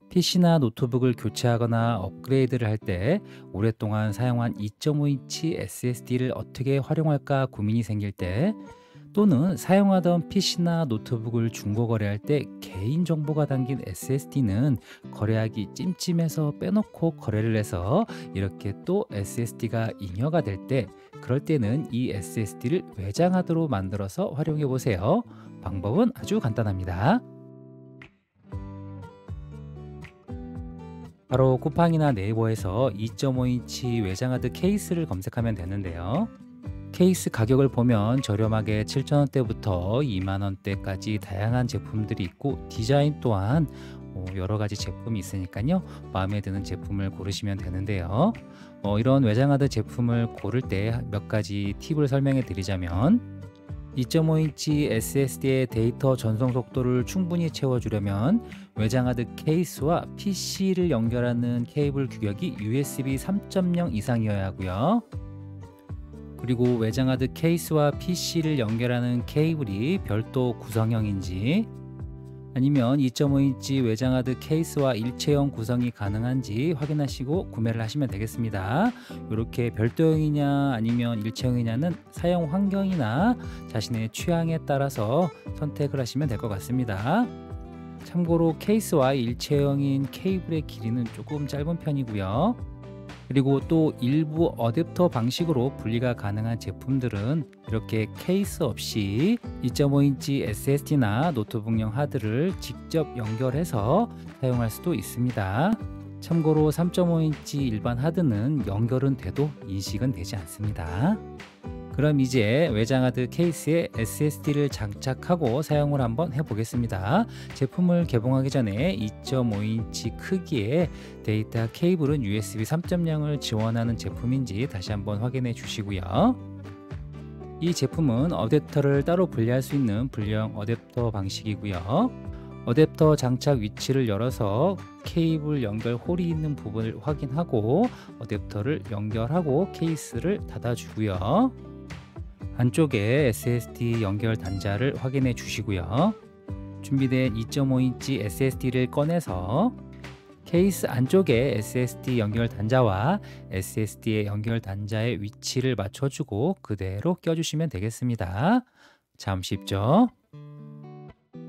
PC나 노트북을 교체하거나 업그레이드를 할 때 오랫동안 사용한 2.5인치 SSD를 어떻게 활용할까 고민이 생길 때, 또는 사용하던 PC나 노트북을 중고 거래할 때 개인정보가 담긴 SSD는 거래하기 찜찜해서 빼놓고 거래를 해서 이렇게 또 SSD가 잉여가 될 때, 그럴 때는 이 SSD를 외장하드로 만들어서 활용해 보세요. 방법은 아주 간단합니다. 바로 쿠팡이나 네이버에서 2.5인치 외장하드 케이스를 검색하면 되는데요. 케이스 가격을 보면 저렴하게 7,000원대부터 20,000원대까지 다양한 제품들이 있고, 디자인 또한 여러 가지 제품이 있으니까요, 마음에 드는 제품을 고르시면 되는데요. 이런 외장하드 제품을 고를 때 몇 가지 팁을 설명해 드리자면, 2.5인치 SSD의 데이터 전송 속도를 충분히 채워주려면 외장하드 케이스와 PC를 연결하는 케이블 규격이 USB 3.0 이상이어야 하고요. 그리고 외장하드 케이스와 PC를 연결하는 케이블이 별도 구성형인지, 아니면 2.5인치 외장하드 케이스와 일체형 구성이 가능한지 확인하시고 구매를 하시면 되겠습니다. 이렇게 별도형이냐 아니면 일체형이냐는 사용 환경이나 자신의 취향에 따라서 선택을 하시면 될 것 같습니다. 참고로 케이스와 일체형인 케이블의 길이는 조금 짧은 편이고요. 그리고 또 일부 어댑터 방식으로 분리가 가능한 제품들은 이렇게 케이스 없이 2.5인치 SSD나 노트북용 하드를 직접 연결해서 사용할 수도 있습니다. 참고로 3.5인치 일반 하드는 연결은 돼도 인식은 되지 않습니다. 그럼 이제 외장하드 케이스에 SSD를 장착하고 사용을 한번 해보겠습니다. 제품을 개봉하기 전에 2.5인치 크기의 데이터 케이블은 USB 3.0을 지원하는 제품인지 다시 한번 확인해 주시고요. 이 제품은 어댑터를 따로 분리할 수 있는 분리형 어댑터 방식이고요. 어댑터 장착 위치를 열어서 케이블 연결 홀이 있는 부분을 확인하고 어댑터를 연결하고 케이스를 닫아주고요. 안쪽에 SSD 연결 단자를 확인해 주시고요. 준비된 2.5인치 SSD를 꺼내서 케이스 안쪽에 SSD 연결 단자와 SSD의 연결 단자의 위치를 맞춰주고 그대로 껴주시면 되겠습니다. 참 쉽죠?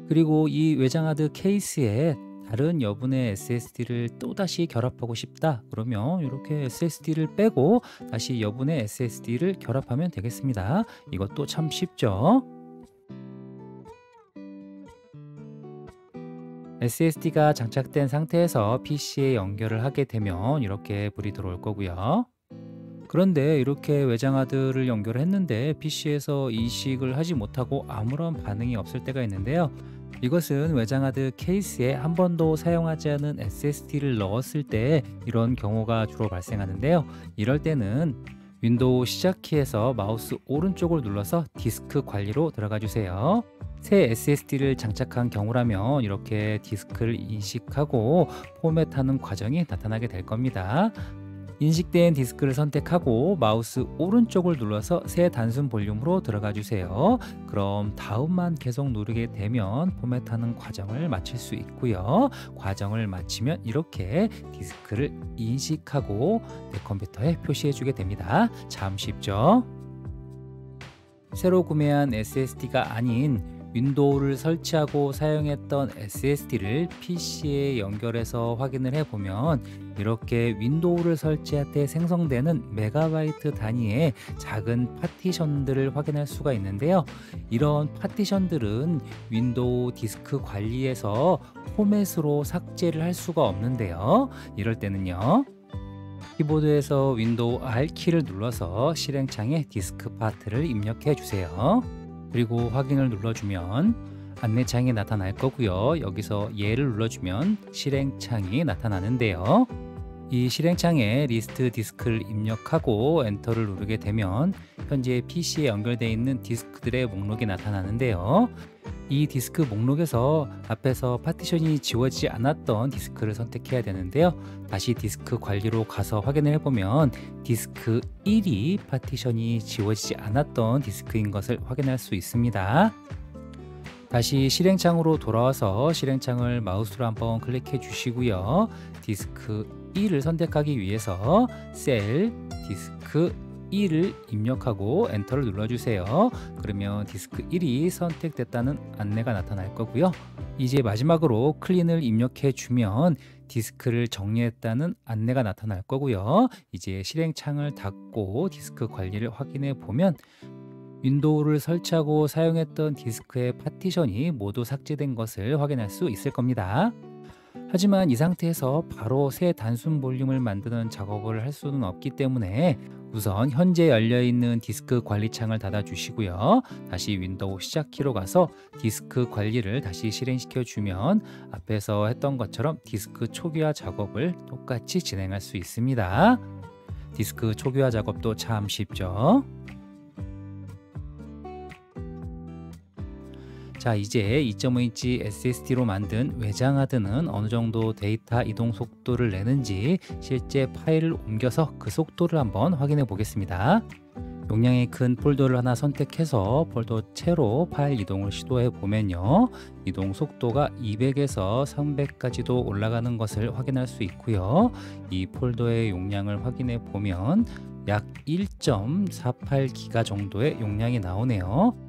그리고 이 외장하드 케이스에 다른 여분의 SSD를 또다시 결합하고 싶다 그러면 이렇게 SSD를 빼고 다시 여분의 SSD를 결합하면 되겠습니다. 이것도 참 쉽죠? SSD가 장착된 상태에서 PC에 연결을 하게 되면 이렇게 불이 들어올 거고요. 그런데 이렇게 외장하드를 연결했는데 PC에서 인식을 하지 못하고 아무런 반응이 없을 때가 있는데요. 이것은 외장하드 케이스에 한 번도 사용하지 않은 SSD를 넣었을 때 이런 경우가 주로 발생하는데요. 이럴 때는 윈도우 시작키에서 마우스 오른쪽을 눌러서 디스크 관리로 들어가 주세요. 새 SSD를 장착한 경우라면 이렇게 디스크를 인식하고 포맷하는 과정이 나타나게 될 겁니다. 인식된 디스크를 선택하고 마우스 오른쪽을 눌러서 새 단순 볼륨으로 들어가 주세요. 그럼 다음만 계속 누르게 되면 포맷하는 과정을 마칠 수 있고요. 과정을 마치면 이렇게 디스크를 인식하고 내 컴퓨터에 표시해 주게 됩니다. 참 쉽죠? 새로 구매한 SSD가 아닌 윈도우를 설치하고 사용했던 SSD를 PC에 연결해서 확인을 해보면 이렇게 윈도우를 설치할 때 생성되는 메가바이트 단위의 작은 파티션들을 확인할 수가 있는데요. 이런 파티션들은 윈도우 디스크 관리에서 포맷으로 삭제를 할 수가 없는데요. 이럴 때는요, 키보드에서 윈도우 R키를 눌러서 실행창에 디스크 파트를 입력해 주세요. 그리고 확인을 눌러주면 안내창이 나타날 거고요. 여기서 얘를 눌러주면 실행창이 나타나는데요. 이 실행창에 리스트 디스크를 입력하고 엔터를 누르게 되면 현재 PC에 연결되어 있는 디스크들의 목록이 나타나는데요. 이 디스크 목록에서 앞에서 파티션이 지워지지 않았던 디스크를 선택해야 되는데요. 다시 디스크 관리로 가서 확인을 해보면 디스크 1이 파티션이 지워지지 않았던 디스크인 것을 확인할 수 있습니다. 다시 실행창으로 돌아와서 실행창을 마우스로 한번 클릭해 주시고요. 디스크 1을 선택하기 위해서 셀 디스크 1을 입력하고 엔터를 눌러주세요. 그러면 디스크 1이 선택됐다는 안내가 나타날 거고요. 이제 마지막으로 클린을 입력해 주면 디스크를 정리했다는 안내가 나타날 거고요. 이제 실행창을 닫고 디스크 관리를 확인해 보면 윈도우를 설치하고 사용했던 디스크의 파티션이 모두 삭제된 것을 확인할 수 있을 겁니다. 하지만 이 상태에서 바로 새 단순 볼륨을 만드는 작업을 할 수는 없기 때문에 우선 현재 열려있는 디스크 관리창을 닫아 주시고요. 다시 윈도우 시작키로 가서 디스크 관리를 다시 실행시켜 주면 앞에서 했던 것처럼 디스크 초기화 작업을 똑같이 진행할 수 있습니다. 디스크 초기화 작업도 참 쉽죠. 자, 이제 2.5인치 SSD로 만든 외장하드는 어느 정도 데이터 이동 속도를 내는지 실제 파일을 옮겨서 그 속도를 한번 확인해 보겠습니다. 용량이 큰 폴더를 하나 선택해서 폴더 채로 파일 이동을 시도해 보면요. 이동 속도가 200에서 300까지도 올라가는 것을 확인할 수 있고요. 이 폴더의 용량을 확인해 보면 약 1.48기가 정도의 용량이 나오네요.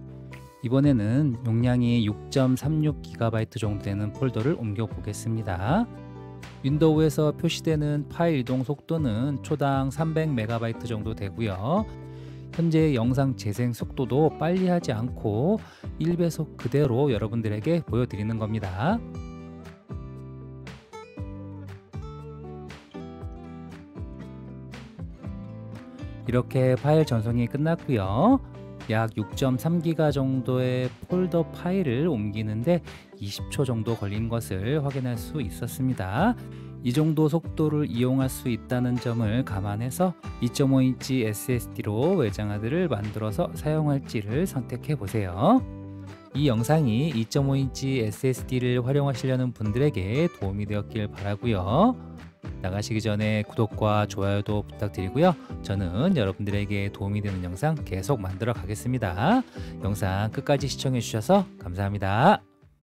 이번에는 용량이 6.36GB 정도 되는 폴더를 옮겨 보겠습니다. 윈도우에서 표시되는 파일 이동 속도는 초당 300MB 정도 되고요. 현재 영상 재생 속도도 빨리 하지 않고 1배속 그대로 여러분들에게 보여드리는 겁니다. 이렇게 파일 전송이 끝났고요. 약 6.3기가 정도의 폴더 파일을 옮기는데 20초 정도 걸린 것을 확인할 수 있었습니다. 이 정도 속도를 이용할 수 있다는 점을 감안해서 2.5인치 SSD로 외장하드를 만들어서 사용할지를 선택해 보세요. 이 영상이 2.5인치 SSD를 활용하시려는 분들에게 도움이 되었길 바라고요. 나가시기 전에 구독과 좋아요도 부탁드리고요. 저는 여러분들에게 도움이 되는 영상 계속 만들어 가겠습니다. 영상 끝까지 시청해 주셔서 감사합니다.